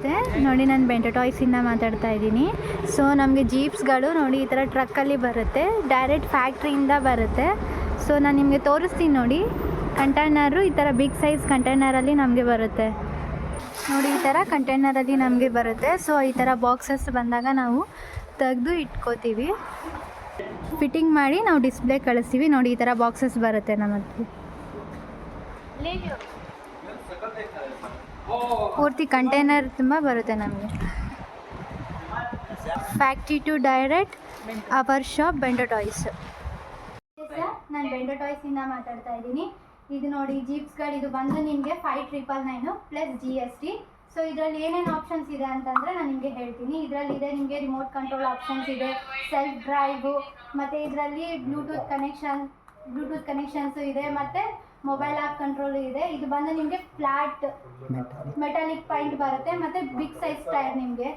ನಮಸ್ತೆ. ನೋಡಿ, ನಾನು ಬೆಂಟೋ ಟಾಯ್ಸಿಂದ ಮಾತಾಡ್ತಾ ಇದ್ದೀನಿ. ಸೊ ನಮಗೆ ಜೀಪ್ಸ್ಗಳು ನೋಡಿ ಈ ಥರ ಟ್ರಕ್ಕಲ್ಲಿ ಬರುತ್ತೆ, ಡೈರೆಕ್ಟ್ ಫ್ಯಾಕ್ಟ್ರಿಯಿಂದ ಬರುತ್ತೆ. ಸೊ ನಾನು ನಿಮಗೆ ತೋರಿಸ್ತೀನಿ ನೋಡಿ. ಕಂಟೈನರು ಈ ಥರ ಬಿಗ್ ಸೈಜ್ ಕಂಟೈನರಲ್ಲಿ ನಮಗೆ ಬರುತ್ತೆ ನೋಡಿ. ಈ ಥರ ಕಂಟೈನರಲ್ಲಿ ನಮಗೆ ಬರುತ್ತೆ. ಸೊ ಈ ಥರ ಬಾಕ್ಸಸ್ ಬಂದಾಗ ನಾವು ತೆಗೆದು ಇಟ್ಕೋತೀವಿ, ಫಿಟ್ಟಿಂಗ್ ಮಾಡಿ ನಾವು ಡಿಸ್ಪ್ಲೇ ಕಳಿಸ್ತೀವಿ ನೋಡಿ. ಈ ಥರ ಬಾಕ್ಸಸ್ ಬರುತ್ತೆ ನಮಗೆ. ಪೂರ್ತಿ ಕಂಟೈನರ್ ತುಂಬ ಬರುತ್ತೆ ನಮಗೆ. Factory to direct our shop Bento Toys. ನಾನು ಬೆಂಟೋ ಟಾಯ್ಸಿಂದ ಮಾತಾಡ್ತಾ ಇದ್ದೀನಿ. ಇದು ನೋಡಿ ಜೀಪ್ಸ್ಗಳು, ಇದು ಬಂದು ನಿಮಗೆ 5999 ಪ್ಲಸ್ GST. ಸೊ ಇದರಲ್ಲಿ ಏನೇನು ಆಪ್ಷನ್ಸ್ ಇದೆ ಅಂತಂದರೆ ನಾನು ನಿಮಗೆ ಹೇಳ್ತೀನಿ. ಇದರಲ್ಲಿ ಇದೆ ನಿಮಗೆ ರಿಮೋಟ್ ಕಂಟ್ರೋಲ್ ಆಪ್ಷನ್ಸ್ ಇದೆ, ಸೆಲ್ಫ್ ಡ್ರೈವು, ಮತ್ತು ಇದರಲ್ಲಿ ಬ್ಲೂಟೂತ್ ಕನೆಕ್ಷನ್ಸು ಇದೆ, ಮತ್ತು ಮೊಬೈಲ್ ಆ್ಯಪ್ ಕಂಟ್ರೋಲ್ ಇದೆ. ಇದು ಬಂದು ನಿಮಗೆ ಫ್ಲಾಟ್ ಮೆಟಾಲಿಕ್ ಪಾಯಿಂಟ್ ಬರುತ್ತೆ, ಮತ್ತು ಬಿಗ್ ಸೈಜ್ ಟೈರ್ ನಿಮಗೆ.